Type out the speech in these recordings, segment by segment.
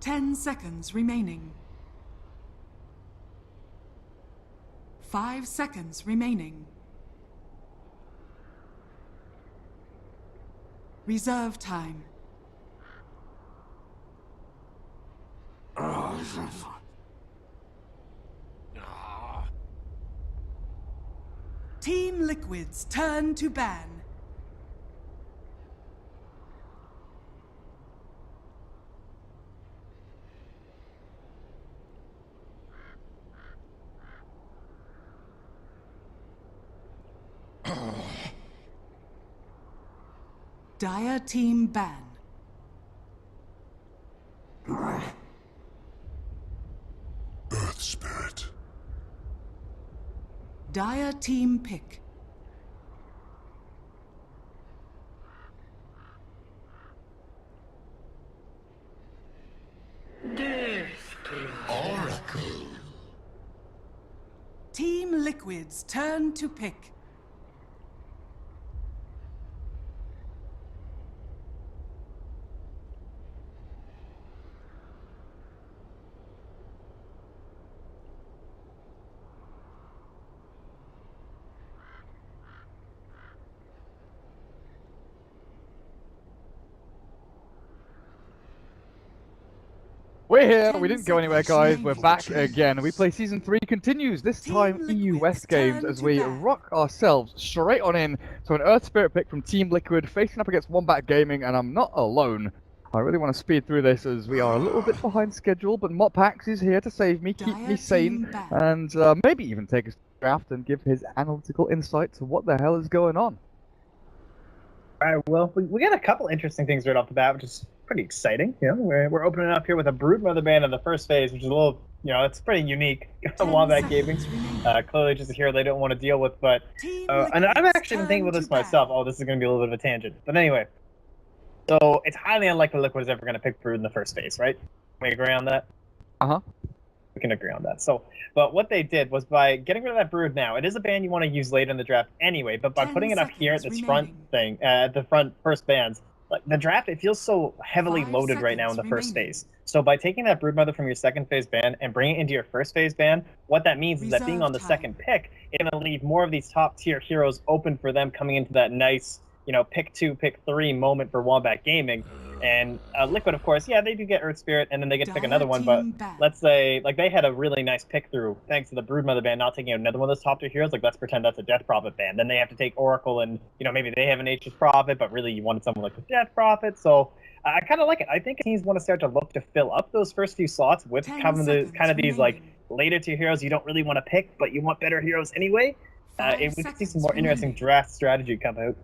10 seconds remaining. 5 seconds remaining. Reserve time. Team Liquid's turn to ban. Dire team ban. Earth Spirit. Dire team pick. Oracle. Team Liquid's turn to pick. We're here, we didn't go anywhere guys, we're back again. WePlay Season 3 continues, this time EU West games, as we rock ourselves straight on in to an Earth Spirit pick from Team Liquid, facing up against Wombat Gaming, and I'm not alone. I really want to speed through this as we are a little bit behind schedule, but Moppax is here to save me, keep me sane, and maybe even take us to the draft and give his analytical insight to what the hell is going on. Alright, well, we got a couple interesting things right off the bat, which is pretty exciting. You know, we're opening up here with a Broodmother ban in the first phase, which is a little, you know, it's pretty unique. Wombat Gaming, clearly just a hero they don't want to deal with, but, and I've actually been thinking about this myself. Oh, this is going to be a little bit of a tangent. But anyway, so it's highly unlikely Liquid is ever going to pick Brood in the first phase, right? Can we agree on that? Uh-huh. We can agree on that. So, but what they did was by getting rid of that Brood now, it is a ban you want to use later in the draft anyway, but by putting it up here at this front thing, the front first bans, like the draft, it feels so heavily loaded right now in the first phase. So by taking that Broodmother from your second phase ban and bringing it into your first phase ban, what that means is that being on the second pick, it's going to leave more of these top tier heroes open for them coming into that nice, you know, pick 2, pick 3 moment for Wombat Gaming. And Liquid, of course, yeah, they do get Earth Spirit, and then they get to pick another one, but let's say, like, they had a really nice pick through, thanks to the Broodmother ban not taking another one of those top tier heroes. Like, let's pretend that's a Death Prophet ban. Then they have to take Oracle, and, you know, maybe they have an Aegis Prophet, but really you wanted someone like the Death Prophet, so I kind of like it. I think teams want to start to look to fill up those first few slots with kind of these, like, later tier heroes you don't really want to pick, but you want better heroes anyway. We could see some more interesting draft strategy come out.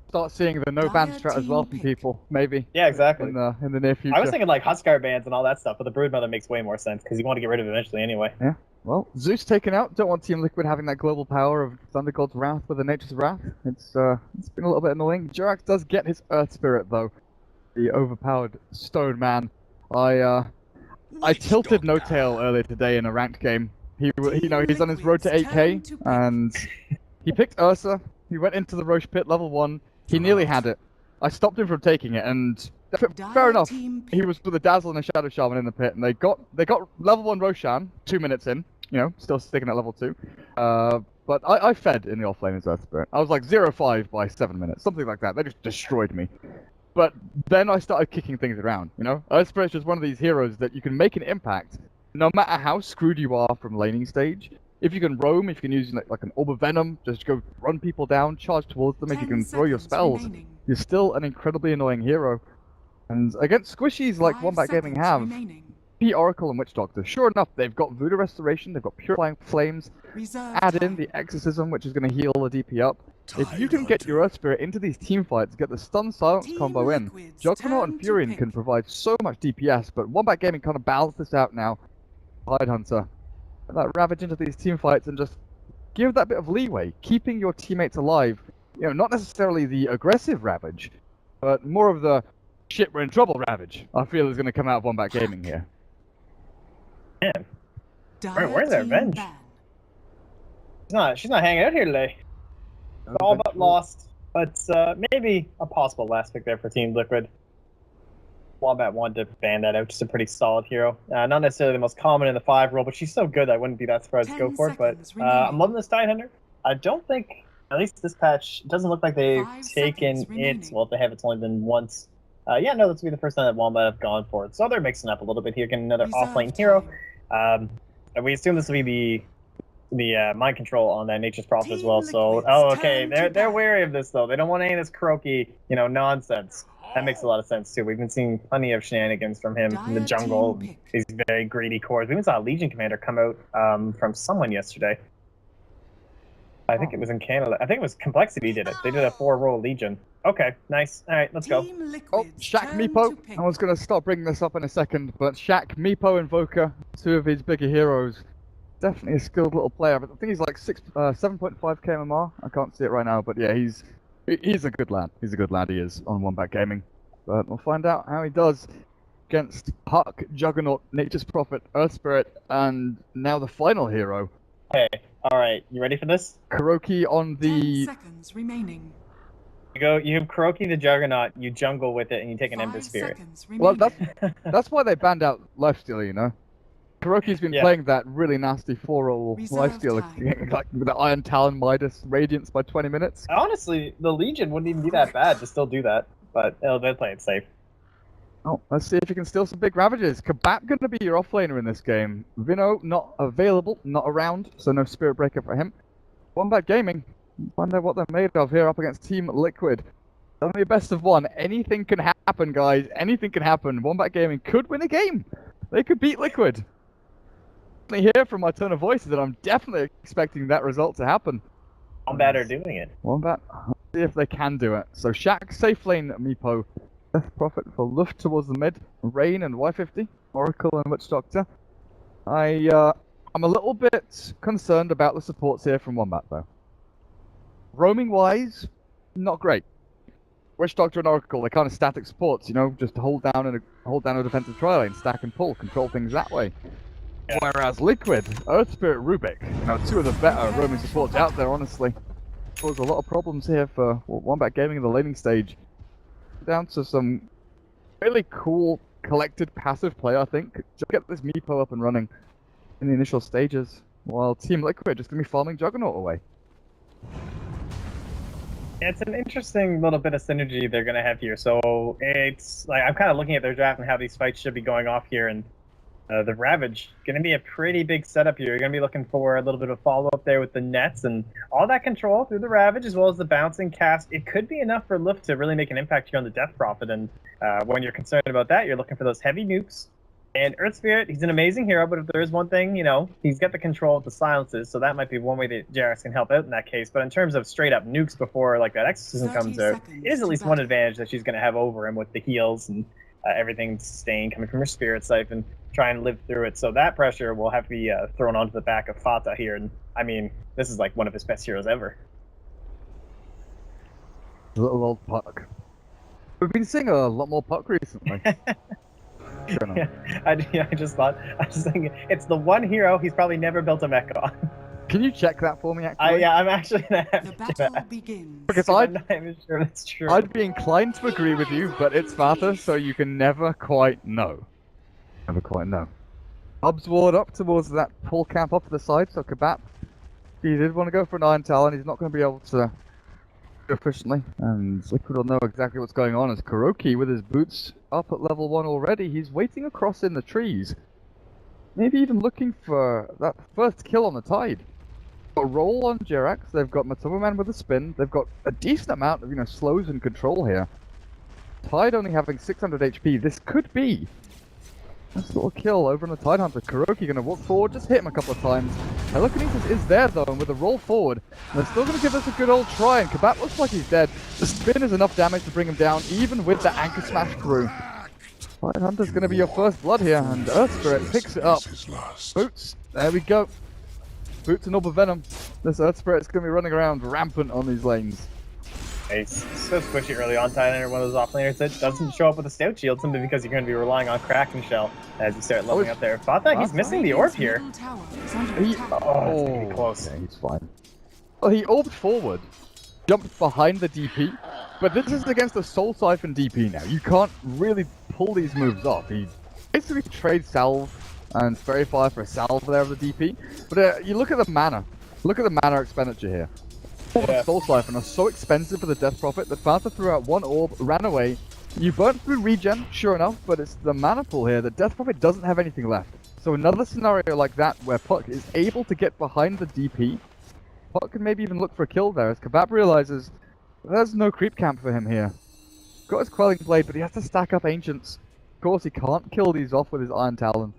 Start seeing the no ban strat as well from people, maybe. Yeah, exactly. In the near future. I was thinking like Huskar bans and all that stuff, but the Broodmother makes way more sense because you want to get rid of it eventually anyway. Yeah. Well, Zeus taken out. Don't want Team Liquid having that global power of Thunder God's Wrath with the Nature's Wrath. It's been a little bit annoying. Jirax does get his Earth Spirit though, the overpowered Stone Man. I tilted No Tail earlier today in a ranked game. He's on his road to 8k and he picked Ursa. He went into the Roche Pit level 1. He nearly had it. I stopped him from taking it, and fair enough. He was with a Dazzle and a Shadow Shaman in the pit, and they got level 1 Roshan 2 minutes in. You know, still sticking at level 2. But I fed in the offlaner's Earth Spirit. I was like 0-5 by 7 minutes, something like that. They just destroyed me. But then I started kicking things around. You know, Earth Spirit's just one of these heroes that you can make an impact, no matter how screwed you are from laning stage. If you can roam, if you can use like an Orb of Venom, just go run people down, charge towards them, if you can throw your spells, you're still an incredibly annoying hero. And against squishies like Wombat Gaming have, P Oracle and Witch Doctor, sure enough, they've got Voodoo Restoration, they've got Purifying Flames, add in the Exorcism, which is going to heal the DP up. If you can get your Earth Spirit into these team fights, get the Stun Silence combo in, Juggernaut and Furion can provide so much DPS, but Wombat Gaming kind of balanced this out now. Tide Hunter. That ravage into these team fights and just give that bit of leeway, keeping your teammates alive. You know, not necessarily the aggressive ravage, but more of the shit, we're in trouble ravage. I feel is going to come out of Wombat Gaming here. Man, where's their revenge? She's not hanging out here today. It's all but lost, but maybe a possible last pick there for Team Liquid. Wombat wanted to ban that out. Just a pretty solid hero. Not necessarily the most common in the 5 role, but she's so good I wouldn't be that surprised to go for it. But I'm loving this Tidehunter. I don't think, at least this patch, it doesn't look like they've taken it. Well, if they have, it's only been once. Yeah, no, this will be the first time that Wombat have gone for it. So they're mixing up a little bit here, getting another off-lane hero. We assume this will be the mind control on that Nature's Prophet as well. So, okay, they're wary of this though. They don't want any of this croaky, nonsense. That makes a lot of sense too. We've been seeing plenty of shenanigans from him in the jungle. These very greedy cores. We even saw a Legion commander come out from someone yesterday. I think it was in Canada. I think it was Complexity did it. They did a 4-role Legion. Okay, nice. All right, let's go. Oh, Shaq Meepo. I was going to start bringing this up in a second, but Shaq, Meepo, Invoker, 2 of his bigger heroes. Definitely a skilled little player. But I think he's like 7.5 KMR. I can't see it right now, but yeah, he's a good lad. He's a good lad, he is, on Wombat Gaming. But we'll find out how he does against Puck, Juggernaut, Nature's Prophet, Earth Spirit, and now the final hero. Okay, alright, you ready for this? Kuroki on the... 10 seconds remaining. You have Kuroki the Juggernaut, you jungle with it, and you take an Ember Spirit. Well, that's why they banned out Lifesteal, you know? Kuroki's been playing that really nasty 4-roll lifesteal, like with the Iron Talon, Midas, Radiance by 20 minutes. Honestly, the Legion wouldn't even be that bad to still do that, but they'll play it safe. Oh, let's see if you can steal some big Ravages. Kabap gonna be your offlaner in this game. Vino not available, not around, so no Spirit Breaker for him. Wombat Gaming, find out what they're made of here up against Team Liquid. Only a best of 1. Anything can happen, guys. Anything can happen. Wombat Gaming could win a game. They could beat Liquid. I hear from my tone of voice that I'm definitely expecting that result to happen. Wombat are doing it. Wombat, let's see if they can do it. So Shaq, safe lane, Meepo. Death Prophet for Luft towards the mid. Rain and Y50. Oracle and Witch Doctor. I'm a little bit concerned about the supports here from Wombat though. Roaming wise, not great. Witch Doctor and Oracle, they're kind of static supports, just hold down a defensive tri lane, stack and pull, control things that way. Yeah. Whereas Liquid, Earth Spirit, Rubik, 2 of the better roaming supports out there, honestly. Cause a lot of problems here for Wombat Gaming in the laning stage. Down to some really cool collected passive play, I think. Just get this Meepo up and running in the initial stages, while Team Liquid just gonna be farming Juggernaut away. It's an interesting little bit of synergy they're gonna have here. So it's like I'm kind of looking at their draft and how these fights should be going off here, and the Ravage going to be a pretty big setup here. You're going to be looking for a little bit of follow-up there with the nets and all that control through the Ravage, as well as the bouncing cast. It could be enough for Luft to really make an impact here on the Death Prophet, and when you're concerned about that, you're looking for those heavy nukes. And Earth Spirit, he's an amazing hero, but if there is one thing, he's got the control of the silences, so that might be one way that JRX can help out in that case. But in terms of straight-up nukes before that Exorcism comes out, it is at least one advantage that she's going to have over him with the heals and everything sustained coming from her Spirit Siphon, trying to live through it. So that pressure will have to be thrown onto the back of Fata here. And I mean, this is like one of his best heroes ever. Little old Puck. We've been seeing a lot more Puck recently. I just thinking, it's the one hero he's probably never built a mech on. Can you check that for me, actually? Yeah, I'm actually gonna have the battle begins. Because I'm not even sure that's true. I'd be inclined to agree with you, but it's Fata, so you can never quite know. Never quite know. Hub's ward up towards that pull camp off to the side, so Kabap, if he did want to go for an Iron Talon, he's not going to be able to do efficiently. And Liquid will know exactly what's going on as Kuroki, with his boots up at level 1 already, he's waiting across in the trees. Maybe even looking for that first kill on the Tide. A roll on Jerax, they've got Matoma Man with a spin, they've got a decent amount of, slows and control here. Tide only having 600 HP, this could be a little kill over on the Tidehunter. Kuroki gonna walk forward, just hit him a couple of times. Telekinesis is there though, and with a roll forward, they're still gonna give this a good old try, and Kabap looks like he's dead. The spin is enough damage to bring him down, even with the Anchor Smash through. Tidehunter's gonna be your first blood here, and Earth Spirit picks it up. Boots, there we go. Boots and Orb of Venom. This Earth Spirit's going to be running around rampant on these lanes. It's so squishy early on, Tidehunter, one of those offlaners that doesn't show up with a Stout Shield simply because you're going to be relying on Kraken Shell as you start leveling up there. Fata, he's missing the Orb here. It's gonna be close. Yeah, he's fine. Well, he orbed forward, jumped behind the DP, but this is against a Soul Siphon DP now. You can't really pull these moves off. He basically trades Salve and Fairy Fire for a Salve there of the DP, but you look at the mana. Look at the mana expenditure here. All the Soul Siphon are so expensive for the Death Prophet that Fanta threw out one orb, ran away. You burnt through regen, sure enough, but it's the mana pool here that Death Prophet doesn't have anything left. So another scenario like that where Puck is able to get behind the DP. Puck can maybe even look for a kill there as Kebab realizes there's no creep camp for him here. Got his Quelling Blade, but he has to stack up Ancients. Of course, he can't kill these off with his Iron Talon.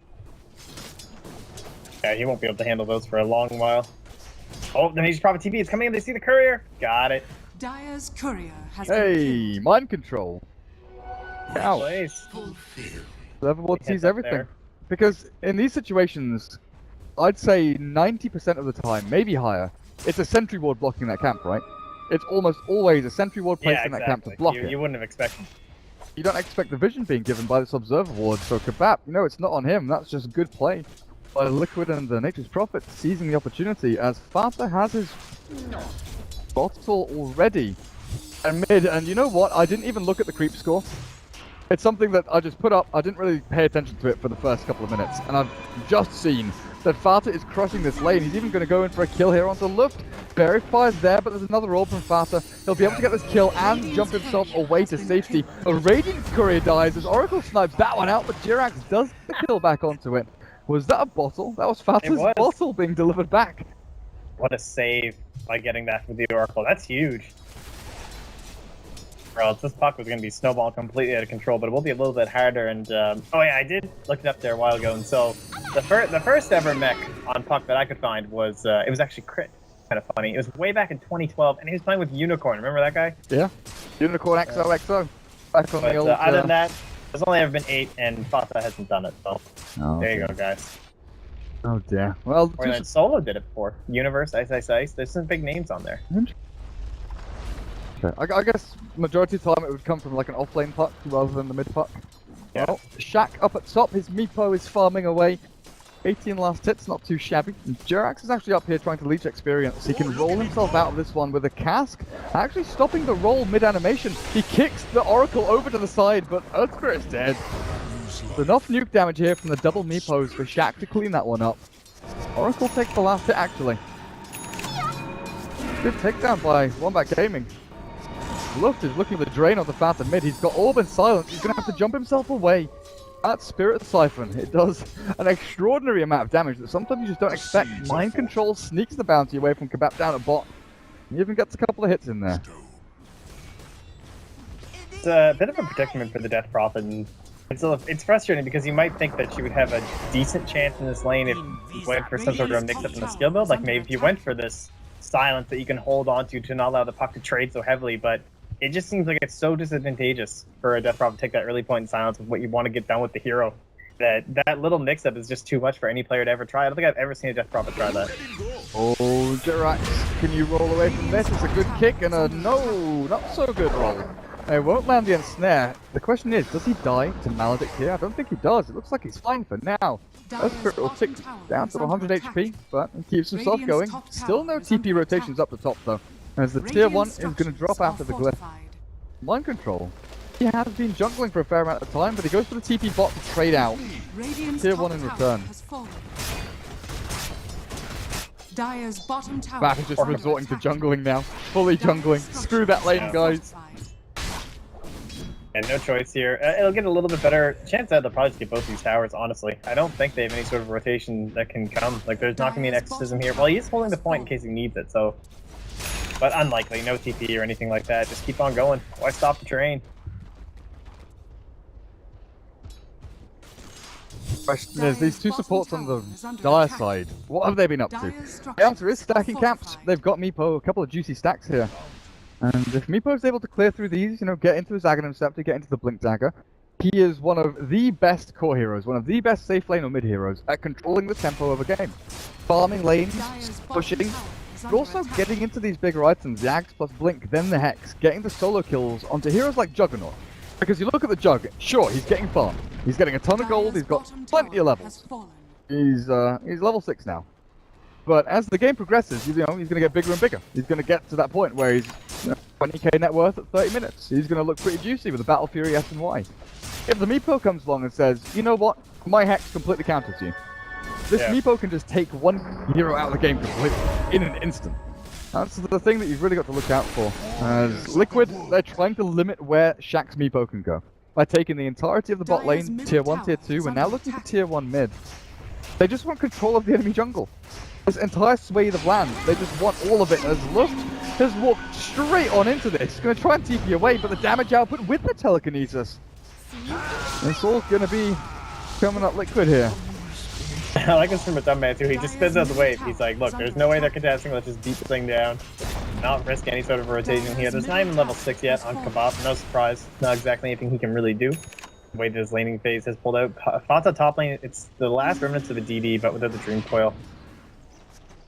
Yeah, he won't be able to handle those for a long while. Oh, the Nature's Prophet TP is coming in. They see the courier. Got it. Dire's courier has been Hey, killed. mind control. Ouch. Nice. Level sees up everything. there. Because in these situations, I'd say 90% of the time, maybe higher, it's a sentry ward blocking that camp, right? It's almost always a sentry ward placed Yeah, in that camp exactly. to block You it. wouldn't have expected. You don't expect the vision being given by this observer ward, so Kebab, you know, it's not on him. That's just good play by Liquid and the Nature's Prophet seizing the opportunity as Fanta has his bottle already. And mid, and you know what? I didn't even look at the creep score. It's something that I just put up. I didn't really pay attention to it for the first couple of minutes, and I've just seen that Fata is crushing this lane. He's even going to go in for a kill here onto Luft. Verifies there, but there's another orb from Fata. He'll be able to get this kill and jump himself away to safety. A Radiant Courier dies as Oracle snipes that one out, but Jirax does the kill back onto it. Was that a bottle? That was Fata's bottle being delivered back. What a save by getting that with the Oracle. That's huge. Bro, this puck was going to be snowball completely out of control, but it will be a little bit harder. And oh yeah, I did look it up there a while ago. And so the first ever mech on puck that I could find was it was actually Crit. Kind of funny. It was way back in 2012, and he was playing with Unicorn. Remember that guy? Yeah, Unicorn XOXO. Back on But the old. other than that, there's only ever been 8, and Fata hasn't done it. So there you go, guys. Oh dear. Well, Or then Solo did it before. Universe, Ice. There's some big names on there. I guess majority of the time it would come from like an offlane puck rather than the mid puck. Yeah. Well, Shaq up at top, his Meepo is farming away. 18 last hits, not too shabby. And Jirax is actually up here trying to leech experience. He can roll himself out of this one with a cask, actually stopping the roll mid-animation. He kicks the Oracle over to the side, but Earth Spirit's dead. There's enough nuke damage here from the double Meepos for Shaq to clean that one up. Oracle takes the last hit actually. Good takedown by Wombat Gaming. Luft is looking at the drain on the Phantom mid. He's got Orb and Silence. He's going to have to jump himself away. That Spirit Siphon, it does an extraordinary amount of damage that sometimes you just don't expect. Mind Control sneaks the bounty away from Kebab down at bot. He even gets a couple of hits in there. It's a bit of a predicament for the Death Prophet, and it's frustrating because you might think that she would have a decent chance in this lane if you went for some sort of a mix-up in the skill build. Like maybe if you went for this Silence that you can hold on to not allow the puck to trade so heavily, but it just seems like it's so disadvantageous for a Death Prophet to take that early point in Silence with what you want to get done with the hero. That little mix-up is just too much for any player to ever try. I don't think I've ever seen a Death Prophet try that. Oh, Jirax, can you roll away from this? It's a good kick and a no, not so good roll. It won't land the ensnare. The question is, does he die to Maledict here? I don't think he does. It looks like he's fine for now. Earth Spirit will tick down to 100 HP, but he keeps himself going. Still no TP rotations up the top though, as the tier 1 is going to drop after the glyph. Mind Control. He has been jungling for a fair amount of time, but he goes for the TP bot to trade out. Tier 1 in return. Dire's bottom tower. Back is just resorting to jungling now. Fully jungling. Screw that lane, guys. And no choice here. It'll get a little bit better. Chance that they'll probably just get both these towers, honestly. I don't think they have any sort of rotation that can come. Like, there's not going to be an exorcism here. Well, he's holding the point in case he needs it, so... But unlikely. No TP or anything like that. Just keep on going. Why stop the train? Question is, these two supports on the Dire side, what have they been up to? The answer is stacking camps. They've got Meepo, a couple of juicy stacks here. And if Meepo's able to clear through these, you know, get into his Aghanim Scepter, get into the Blink Dagger, he is one of the best core heroes, one of the best safe lane or mid heroes at controlling the tempo of a game. Farming lanes, pushing, but also getting into these bigger items, the Ags plus Blink, then the Hex, getting the solo kills onto heroes like Juggernaut. Because you look at the Jug, sure, he's getting farmed. He's getting a ton of gold, he's got plenty of levels. He's level 6 now. But as the game progresses, you know, he's going to get bigger and bigger. He's going to get to that point where he's 20k net worth at 30 minutes. He's going to look pretty juicy with the Battle Fury S and Y. If the Meepo comes along and says, you know what, my Hex completely counters you. This Meepo can just take one hero out of the game completely, in an instant. That's the thing that you've really got to look out for. As Liquid, they're trying to limit where Shaq's Meepo can go. By taking the entirety of the bot lane, tier 1, tier 2, and now looking for tier 1 mid. They just want control of the enemy jungle. This entire swathe of land, they just want all of it. As Luft has walked straight on into this. He's going to try and TP away, but the damage output with the telekinesis. It's all going to be coming up Liquid here. I like this from a dumb man too. He just spins out the wave. He's like, look, there's no way they're contesting. Let's just beat the thing down. Not risk any sort of rotation here. There's not even level 6 yet on Kebab. No surprise. Not exactly anything he can really do. The way that his laning phase has pulled out. Fata top lane, it's the last remnants of a DD, but without the Dream Coil.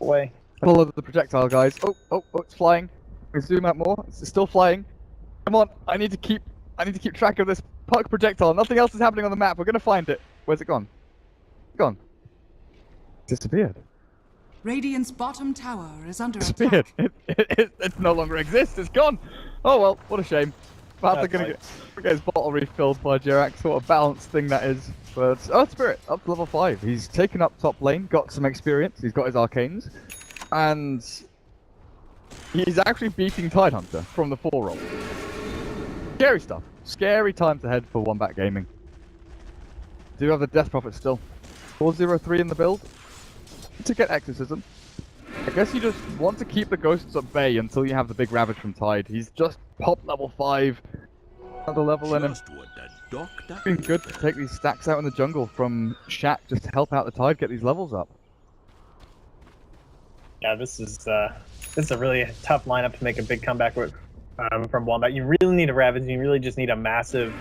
Away. Follow the projectile, guys. Oh, it's flying. We zoom out more. It's still flying. Come on, I need to keep track of this puck projectile. Nothing else is happening on the map. We're gonna find it. Where's it gone? Gone. Disappeared. Radiant's bottom tower is under Disappeared. attack. It no longer exists. It's gone. Oh well, what a shame. Fata gonna get his bottle refilled by Jerax. What a balanced thing that is. But Earth Spirit up to level 5. He's taken up top lane, got some experience. He's got his arcanes, and he's actually beating Tidehunter from the 4-roll. Scary stuff. Scary times ahead for Wombat Gaming. Do have the Death Prophet still. 403 in the build to get Exorcism. I guess you just want to keep the ghosts at bay until you have the big Ravage from Tide. He's just popped level 5. Another level in him. It's been good to take these stacks out in the jungle from Shaq just to help out the Tide get these levels up. Yeah, this is a really tough lineup to make a big comeback with from Wombat. You really need a Ravage. You really just need a massive,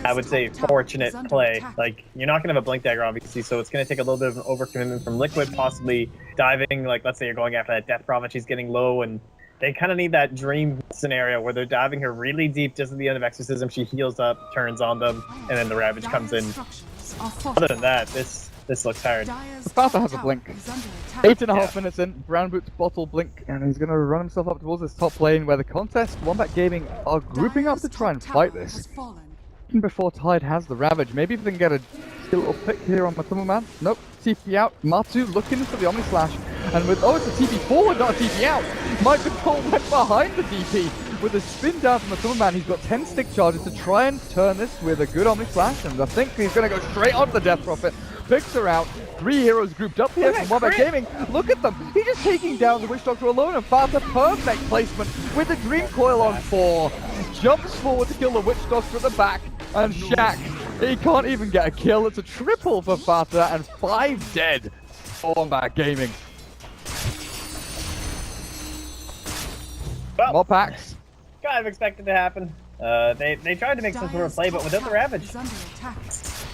I would say, fortunate play. Like, you're not going to have a Blink Dagger, obviously, so it's going to take a little bit of an overcommitment from Liquid, possibly diving. Like, let's say you're going after that Death Prophet, she's getting low, and they kind of need that dream scenario where they're diving her really deep just at the end of Exorcism. She heals up, turns on them, and then the Ravage comes in. Other than that, this looks hard. Fata has a blink. 8.5 minutes in, Brown Boots bottle blink, and he's going to run himself up towards this top lane where the contest, Wombat Gaming are grouping up to try and fight this. Even before Tide has the Ravage, maybe if they can get a little pick here on Matuma Man. Nope, TP out. Matu looking for the Omni Slash, and with, oh, it's a TP forward, not a TP out. My control went behind the DP. With a spin down from Matuma Man, he's got 10 stick charges to try and turn this with a good Omni Slash, and I think he's going to go straight onto the Death Prophet. Picks her out. 3 heroes grouped up here from Wombat Gaming. Look at them. He's just taking down the Witch Doctor alone, and Fata perfect placement with the Dream Coil on 4. Jumps forward to kill the Witch Doctor at the back, and Shaq, he can't even get a kill. It's a triple for Fata, and 5 dead for Wombat Gaming. Well, more packs. Kind of expected to happen. They tried to make some sort of play, but without the Ravage.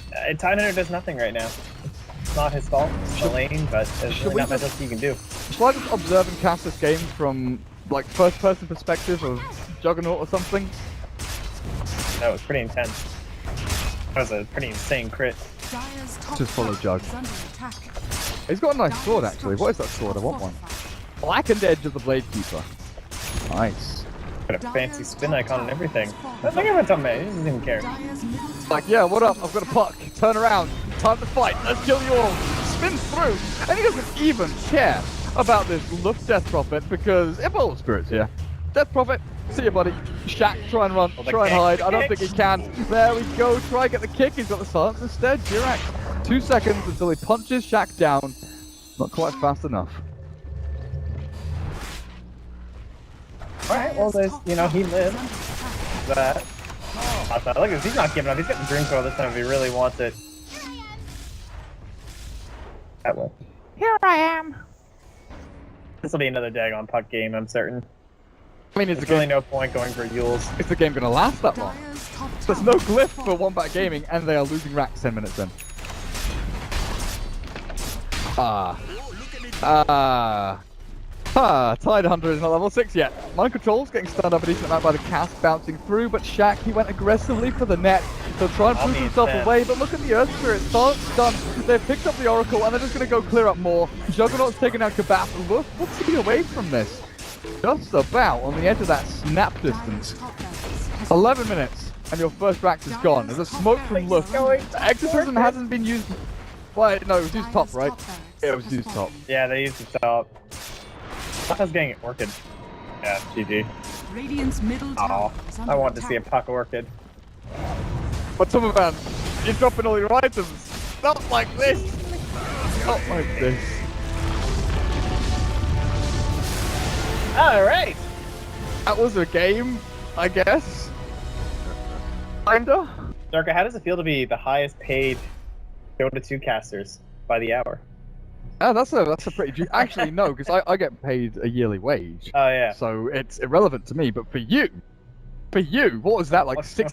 Tidehunter does nothing right now. It's not his fault. It's the lane, but there's really not much else you can do. Shall I just observe and cast this game from, like, first-person perspective of Juggernaut or something? That was pretty intense. That was a pretty insane crit. Just follow Jug. He's got a nice sword, actually. What is that sword? I want one. Blackened Edge of the Blade Keeper. Nice. Got a fancy spin icon and everything. Look at my top man. He doesn't even care. Like, yeah, what up? I've got a puck. Turn around. Time to fight. Let's kill you all. Spins through. And he doesn't even care about this Luft Death Prophet because Evolve Spirit's here. Death Prophet, see you, buddy. Shaq, try and run. Try and hide. I don't think he can. There we go. Try and get the kick. He's got the silence instead. Jirac, 2 seconds until he punches Shaq down. Not quite fast enough. Alright, well, there's, you know, he lived. That. Look at this, he's not giving up. He's getting Dream Coil this time if he really wants it. That way. Here I am. This will be another Dagon puck game, I'm certain. I mean, there's really no point going for Yules. Is the game going to last that long? There's no glyph for Wombat Gaming, and they are losing racks 10 minutes in. Tidehunter is not level 6 yet. Mind Control's getting stunned up a decent amount by the cast bouncing through, but Shaq, he went aggressively for the net. He'll try and push himself away, but look at the Earth Spirit. Silence done. They've picked up the Oracle, and they're just going to go clear up more. Juggernaut's taking out Kabaf. Look, what's he away from this? Just about on the edge of that snap distance. 11 minutes, and your first Rax is gone. There's a smoke from Luf. Exorcism hasn't been used. Well, no, it was used top, right? Yeah, it was used top. Yeah, they used the top. Puck's getting it Orchid. Yeah, GG. Radiant's middle Oh, tower is under I wanted to see a attack. Puck Orchid. But Summerman, you're dropping all your items. Not like this. Not like this. Alright! That was a game, I guess. Kinda. Darko, how does it feel to be the highest paid Dota 2 casters by the hour? Oh, that's a pretty. Actually, no, because I get paid a yearly wage. Oh, yeah. So it's irrelevant to me. But for you, what was that like? 60